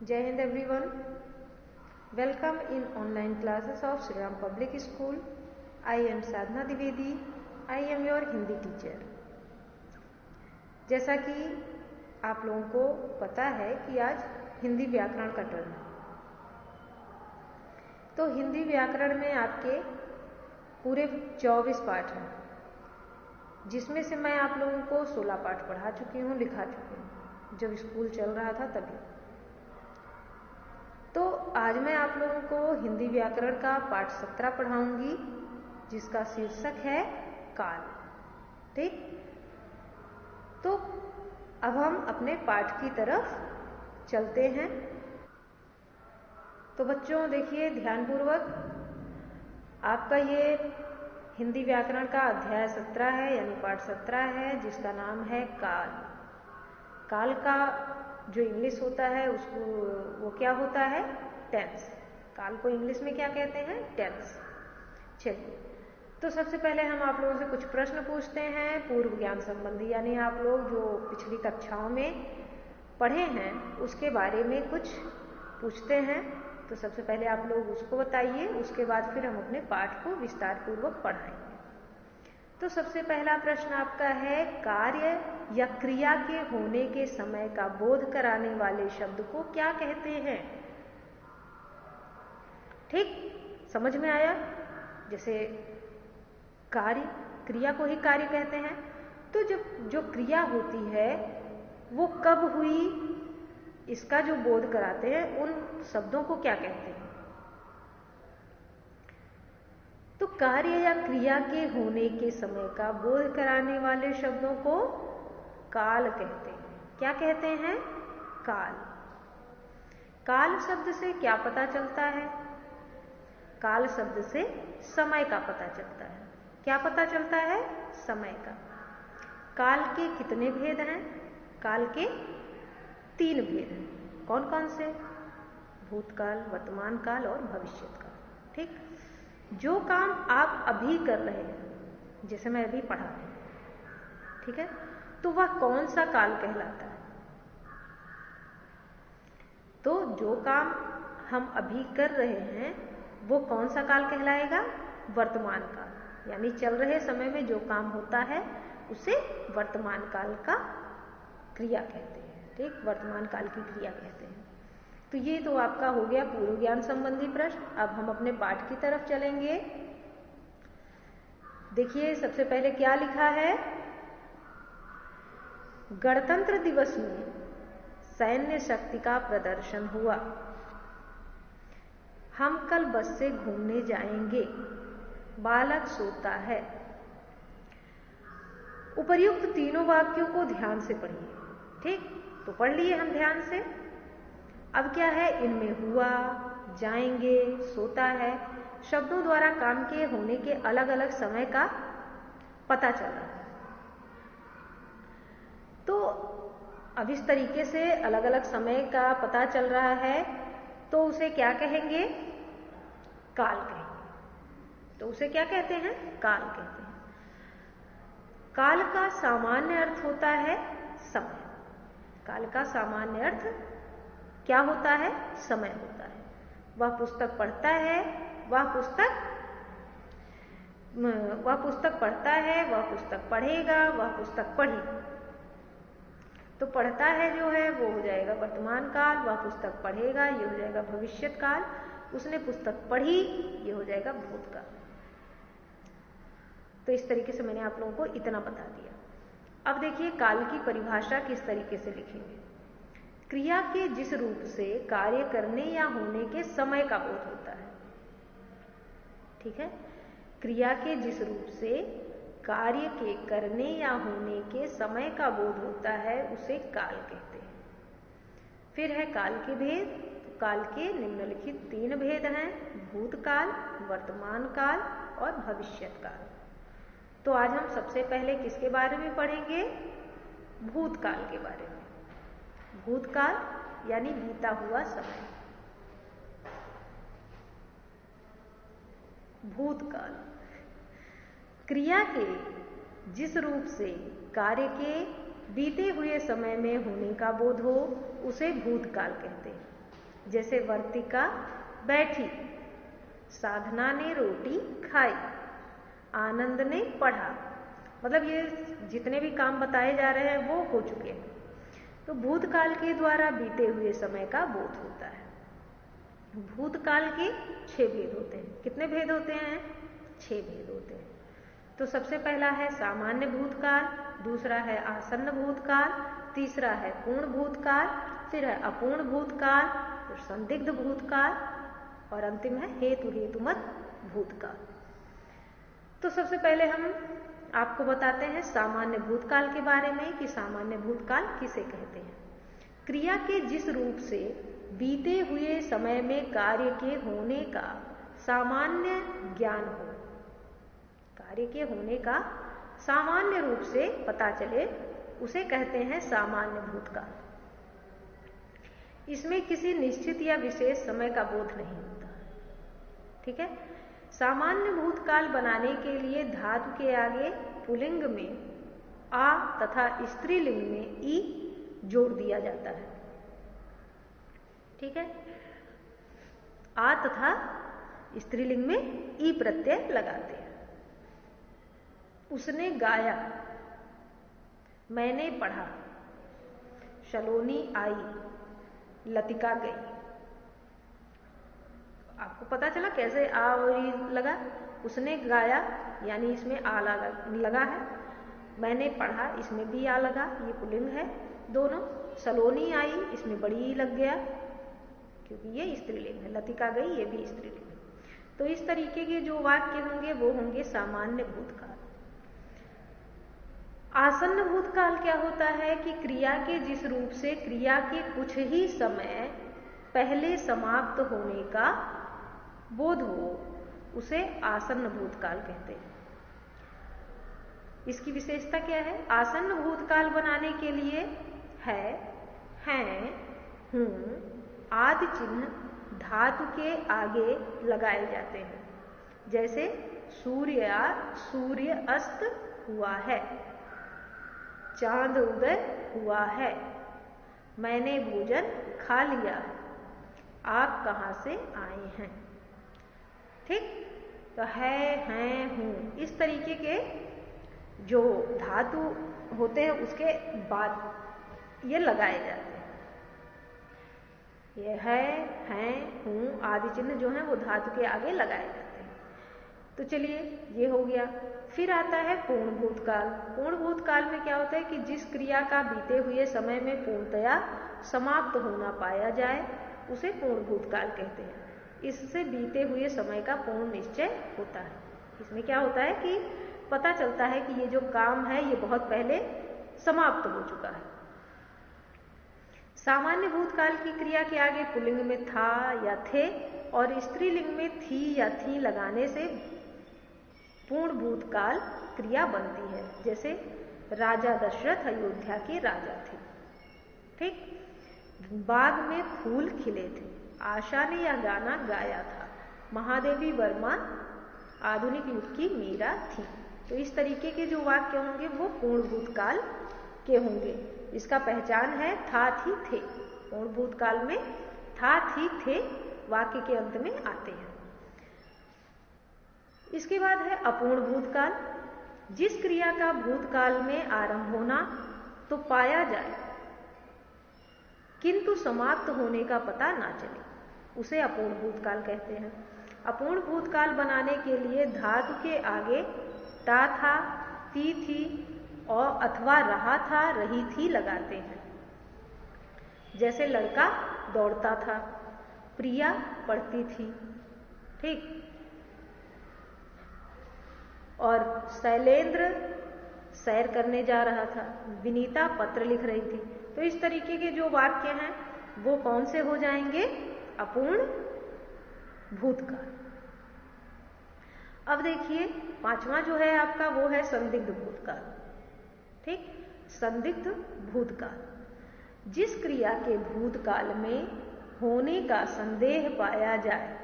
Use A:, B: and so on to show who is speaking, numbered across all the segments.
A: Jai Hind everyone. Welcome in online classes of Shri Ram Public School. I am Sadhana Dwivedi. I am your Hindi teacher. जैसा कि आप लोगों को पता है कि आज हिंदी व्याकरण का टर्न है, तो हिंदी व्याकरण में आपके पूरे 24 पाठ हैं, जिसमें से मैं आप लोगों को 16 पाठ पढ़ा चुकी हूँ, लिखा चुकी हूँ जब स्कूल चल रहा था तभी। तो आज मैं आप लोगों को हिंदी व्याकरण का पाठ 17 पढ़ाऊंगी, जिसका शीर्षक है काल। ठीक, तो अब हम अपने पाठ की तरफ चलते हैं। तो बच्चों देखिए ध्यानपूर्वक, आपका ये हिंदी व्याकरण का अध्याय 17 है, यानी पाठ 17 है, जिसका नाम है काल। काल का जो इंग्लिश होता है उसको वो क्या होता है? टेंस। काल को इंग्लिश में क्या कहते हैं? टेंस। चलिए, तो सबसे पहले हम आप लोगों से कुछ प्रश्न पूछते हैं पूर्व ज्ञान संबंधी, यानी आप लोग जो पिछली कक्षाओं में पढ़े हैं उसके बारे में कुछ पूछते हैं। तो सबसे पहले आप लोग उसको बताइए, उसके बाद फिर हम अपने पाठ को विस्तार पूर्वक पढ़ाएंगे। तो सबसे पहला प्रश्न आपका है, कार्य या क्रिया के होने के समय का बोध कराने वाले शब्द को क्या कहते हैं? ठीक, समझ में आया? जैसे कार्य, क्रिया को ही कार्य कहते हैं, तो जब जो क्रिया होती है वो कब हुई, इसका जो बोध कराते हैं उन शब्दों को क्या कहते हैं? तो कार्य या क्रिया के होने के समय का बोध कराने वाले शब्दों को काल कहते हैं। क्या कहते हैं? काल। काल शब्द से क्या पता चलता है? काल शब्द से समय का पता चलता है। क्या पता चलता है? समय का। काल के कितने भेद हैं? काल के 3 भेद हैं। कौन कौन से? भूतकाल, वर्तमान काल और भविष्यत काल। ठीक, जो काम आप अभी कर रहे हैं, जैसे मैं अभी पढ़ा रही हूं, ठीक है, तो वह कौन सा काल कहलाता है? तो जो काम हम अभी कर रहे हैं वो कौन सा काल कहलाएगा? वर्तमान काल। यानी चल रहे समय में जो काम होता है उसे वर्तमान काल का क्रिया कहते हैं। ठीक, वर्तमान काल की क्रिया कहते हैं। तो ये तो आपका हो गया पूर्व ज्ञान संबंधी प्रश्न। अब हम अपने पाठ की तरफ चलेंगे। देखिए सबसे पहले क्या लिखा है, गणतंत्र दिवस में सैन्य शक्ति का प्रदर्शन हुआ। हम कल बस से घूमने जाएंगे। बालक सोता है। उपर्युक्त तीनों वाक्यों को ध्यान से पढ़िए। ठीक, तो पढ़ लिए हम ध्यान से। अब क्या है, इनमें हुआ, जाएंगे, सोता है शब्दों द्वारा काम के होने के अलग अलग समय का पता चल रहा है। तो अब इस तरीके से अलग अलग समय का पता चल रहा है, तो उसे क्या कहेंगे? काल कहेंगे। तो उसे क्या कहते हैं? काल कहते हैं। काल का सामान्य अर्थ होता है समय। काल का सामान्य अर्थ क्या होता है? समय होता है। वह पुस्तक पढ़ता है, वह पुस्तक पढ़ता है, वह पुस्तक पढ़ेगा, वह पुस्तक पढ़ी। तो पढ़ता है जो है वो हो जाएगा वर्तमान काल, वह पुस्तक पढ़ेगा ये हो जाएगा भविष्यत काल, उसने पुस्तक पढ़ी ये हो जाएगा भूतकाल। तो इस तरीके से मैंने आप लोगों को इतना बता दिया। अब देखिए काल की परिभाषा किस तरीके से लिखेंगे। क्रिया के जिस रूप से कार्य करने या होने के समय का बोध होता है। ठीक है, क्रिया के जिस रूप से कार्य के करने या होने के समय का बोध होता है उसे काल कहते हैं। फिर है काल के भेद। तो काल के निम्नलिखित 3 भेद हैं, भूतकाल, वर्तमान काल और भविष्यत काल। तो आज हम सबसे पहले किसके बारे में पढ़ेंगे? भूतकाल के बारे में। भूतकाल यानी बीता हुआ समय। भूतकाल, क्रिया के जिस रूप से कार्य के बीते हुए समय में होने का बोध हो उसे भूतकाल कहते हैं। जैसे वर्तिका बैठी, साधना ने रोटी खाई, आनंद ने पढ़ा। मतलब ये जितने भी काम बताए जा रहे हैं वो हो चुके हैं। तो भूतकाल के द्वारा बीते हुए समय का बोध होता है। भूतकाल के 6 भेद होते हैं। कितने भेद होते हैं? 6 भेद होते हैं। तो सबसे पहला है सामान्य भूतकाल, दूसरा है आसन्न भूतकाल, तीसरा है पूर्ण भूतकाल, फिर है अपूर्ण भूतकाल, फिर संदिग्ध भूतकाल और अंतिम है हेतु हेतुमत भूतकाल। तो सबसे पहले हम आपको बताते हैं सामान्य भूतकाल के बारे में कि सामान्य भूतकाल किसे कहते हैं। क्रिया के जिस रूप से बीते हुए समय में कार्य के होने का सामान्य ज्ञान हो, कार्य के होने का सामान्य रूप से पता चले, उसे कहते हैं सामान्य भूतकाल। इसमें किसी निश्चित या विशेष समय का बोध नहीं होता। ठीक है। सामान्य भूतकाल बनाने के लिए धातु के आगे पुल्लिंग में आ तथा स्त्रीलिंग में ई जोड़ दिया जाता है। ठीक है। आ तथा स्त्रीलिंग में ई प्रत्यय लगाते हैं। उसने गाया, मैंने पढ़ा, सलोनी आई, लतिका गई। आपको पता चला कैसे आ और ई लगा? उसने गाया यानी इसमें आ लगा है, मैंने पढ़ा इसमें भी आ लगा, ये पुल्लिंग है दोनों। सलोनी आई इसमें बड़ी ई लग गया क्योंकि ये स्त्रीलिंग है, लतिका गई ये भी स्त्रीलिंग है। तो इस तरीके के जो वाक्य होंगे वो होंगे सामान्य भूतकाल। आसन्न भूतकाल क्या होता है कि क्रिया के जिस रूप से क्रिया के कुछ ही समय पहले समाप्त होने का बोध हो, उसे आसन्न भूतकाल कहते हैं। इसकी विशेषता क्या है? आसन्न भूतकाल बनाने के लिए है, हैं, हूं आदि चिन्ह धातु के आगे लगाए जाते हैं। जैसे सूर्य अस्त हुआ है, चांद उदय हुआ है, मैंने भोजन खा लिया है, आप कहां से आए हैं। ठीक। तो है, हैं, हूं इस तरीके के जो धातु होते हैं उसके बाद ये लगाए जाते हैं। ये है, हैं, हूं आदि चिन्ह जो है वो धातु के आगे लगाए जाते हैं। तो चलिए ये हो गया। फिर आता है पूर्ण भूतकाल। पूर्ण भूतकाल में क्या होता है कि जिस क्रिया का बीते हुए समय में पूर्णतया समाप्त होना पाया जाए उसे पूर्ण भूतकाल कहते हैं। इससे बीते हुए समय का पूर्ण निश्चय होता है। इसमें क्या होता है कि पता चलता है कि ये जो काम है ये बहुत पहले समाप्त हो चुका है। सामान्य भूतकाल की क्रिया के आगे पुल्लिंग में था या थे और स्त्रीलिंग में थी या थी लगाने से पूर्ण भूतकाल क्रिया बनती है। जैसे राजा दशरथ अयोध्या के राजा थे। ठीक। बाग में फूल खिले थे, आशा ने यह गाना गाया था, महादेवी वर्मा आधुनिक युग की मीरा थी। तो इस तरीके के जो वाक्य होंगे वो पूर्ण भूतकाल के होंगे। इसका पहचान है था, थी, थे। पूर्ण भूतकाल में था, थी, थे वाक्य के अंत में आते हैं। इसके बाद है अपूर्ण भूतकाल। जिस क्रिया का भूतकाल में आरंभ होना तो पाया जाए किंतु समाप्त होने का पता ना चले, उसे अपूर्ण भूतकाल कहते हैं। अपूर्ण भूतकाल बनाने के लिए धातु के आगे ता था, ती थी और अथवा रहा था, रही थी लगाते हैं। जैसे लड़का दौड़ता था, प्रिया पढ़ती थी। ठीक। और शैलेंद्र सैर करने जा रहा था, विनीता पत्र लिख रही थी। तो इस तरीके के जो वाक्य हैं वो कौन से हो जाएंगे? अपूर्ण भूतकाल। अब देखिए पांचवा जो है आपका वो है संदिग्ध भूतकाल। ठीक। संदिग्ध भूतकाल जिस क्रिया के भूतकाल में होने का संदेह पाया जाए,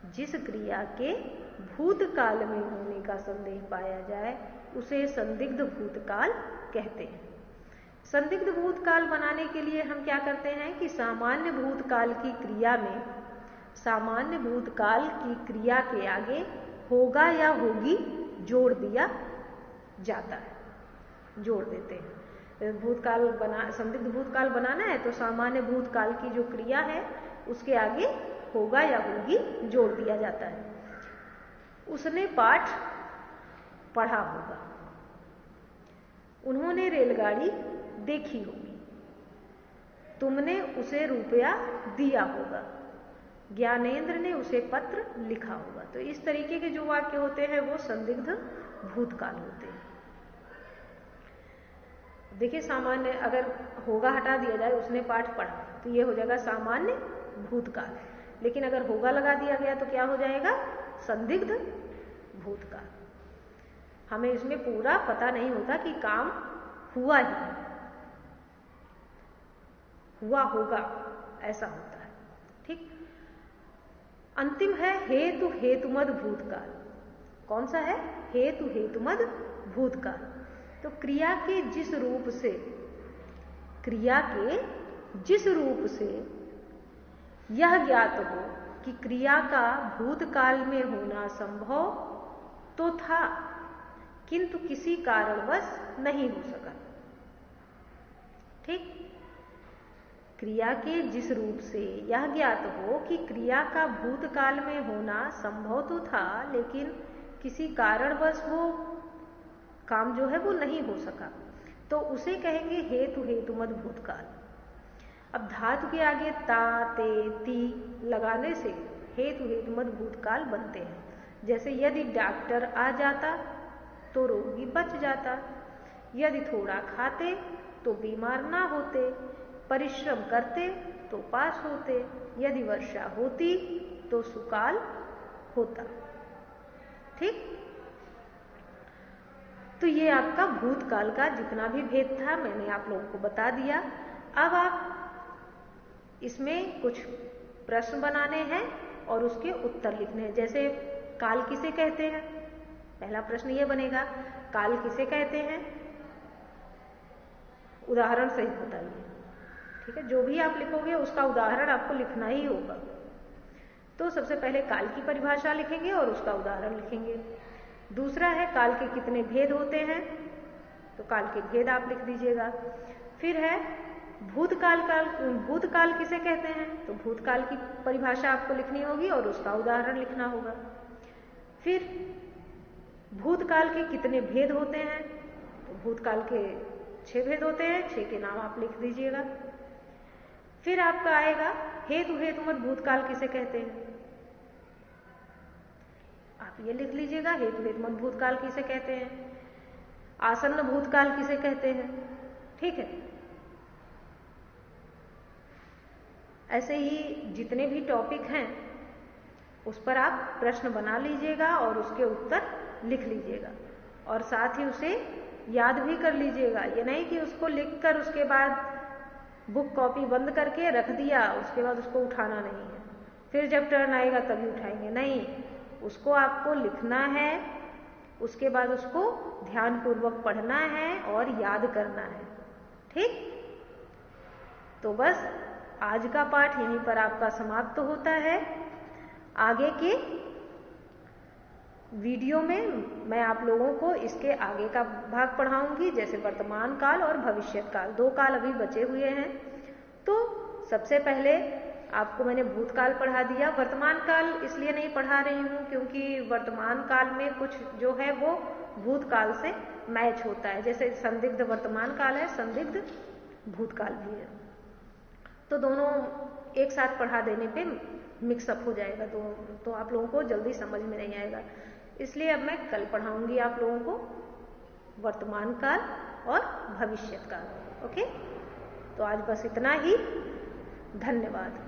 A: जिस क्रिया के भूतकाल में होने का संदेह पाया जाए उसे संदिग्ध भूतकाल कहते हैं। संदिग्ध भूतकाल बनाने के लिए हम क्या करते हैं कि सामान्य भूतकाल की क्रिया में सामान्य भूतकाल की क्रिया के आगे होगा या होगी जोड़ दिया जाता है, जोड़ देते हैं। संदिग्ध भूतकाल बनाना है तो सामान्य भूतकाल की जो क्रिया है उसके आगे होगा या होगी जोड़ दिया जाता है। उसने पाठ पढ़ा होगा, उन्होंने रेलगाड़ी देखी होगी, तुमने उसे रुपया दिया होगा, ज्ञानेंद्र ने उसे पत्र लिखा होगा। तो इस तरीके के जो वाक्य होते हैं वो संदिग्ध भूतकाल होते हैं। देखिए, सामान्य अगर होगा हटा दिया जाए, उसने पाठ पढ़ा, तो ये हो जाएगा सामान्य भूतकाल। लेकिन अगर होगा लगा दिया गया तो क्या हो जाएगा? संदिग्ध भूतकाल। हमें इसमें पूरा पता नहीं होता कि काम हुआ ही है, हुआ होगा, ऐसा होता है। ठीक। अंतिम है हेतु हेतुमद भूतकाल। कौन सा है? हेतु हेतुमद भूतकाल। तो क्रिया के जिस रूप से यह ज्ञात हो कि क्रिया का भूतकाल में होना संभव तो था किंतु किसी कारणवश नहीं हो सका। ठीक। क्रिया के जिस रूप से यह ज्ञात हो कि क्रिया का भूतकाल में होना संभव तो था, लेकिन किसी कारणवश वो काम जो है वो नहीं हो सका, तो उसे कहेंगे हेतु हेतुमद भूतकाल। अब धातु के आगे ता, ते, ती लगाने से हेतु हेतुमद भूतकाल बनते हैं। जैसे यदि डॉक्टर आ जाता तो रोगी बच जाता, यदि थोड़ा खाते तो बीमार ना होते, परिश्रम करते तो पास होते, यदि वर्षा होती तो सुकाल होता। ठीक। तो ये आपका भूतकाल का जितना भी भेद था मैंने आप लोगों को बता दिया। अब आप इसमें कुछ प्रश्न बनाने हैं और उसके उत्तर लिखने हैं। जैसे काल किसे कहते हैं? पहला प्रश्न ये बनेगा, काल किसे कहते हैं? उदाहरण सहित बताइए। ठीक है, जो भी आप लिखोगे उसका उदाहरण आपको लिखना ही होगा। तो सबसे पहले काल की परिभाषा लिखेंगे और उसका उदाहरण लिखेंगे। दूसरा है काल के कितने भेद होते हैं, तो काल के भेद आप लिख दीजिएगा। फिर है भूतकाल किसे कहते हैं, तो भूतकाल की परिभाषा आपको लिखनी होगी और उसका उदाहरण लिखना होगा। फिर भूतकाल के कितने भेद होते हैं, तो भूतकाल के 6 भेद होते हैं, 6 के नाम आप लिख दीजिएगा। फिर आपका आएगा हेतु हेतुमद भूतकाल किसे कहते हैं, आप ये लिख लीजिएगा, हेतु हेतुमद भूतकाल किसे कहते हैं। आसन्न भूतकाल किसे कहते हैं। ठीक है, ऐसे ही जितने भी टॉपिक हैं उस पर आप प्रश्न बना लीजिएगा और उसके उत्तर लिख लीजिएगा, और साथ ही उसे याद भी कर लीजिएगा। ये नहीं कि उसको लिखकर उसके बाद बुक कॉपी बंद करके रख दिया, उसके बाद उसको उठाना नहीं है, फिर जब टर्न आएगा तभी उठाएंगे। नहीं, उसको आपको लिखना है, उसके बाद उसको ध्यानपूर्वक पढ़ना है और याद करना है। ठीक। तो बस आज का पाठ यहीं पर आपका समाप्त होता है। आगे के वीडियो में मैं आप लोगों को इसके आगे का भाग पढ़ाऊंगी, जैसे वर्तमान काल और भविष्यत काल। 2 काल अभी बचे हुए हैं। तो सबसे पहले आपको मैंने भूतकाल पढ़ा दिया। वर्तमान काल इसलिए नहीं पढ़ा रही हूं क्योंकि वर्तमान काल में कुछ जो है वो भूतकाल से मैच होता है। जैसे संदिग्ध वर्तमान काल है, संदिग्ध भूतकाल भी है, तो दोनों एक साथ पढ़ा देने पे मिक्सअप हो जाएगा, तो आप लोगों को जल्दी समझ में नहीं आएगा। इसलिए अब मैं कल पढ़ाऊंगी आप लोगों को वर्तमान काल और भविष्यत काल। ओके, तो आज बस इतना ही। धन्यवाद।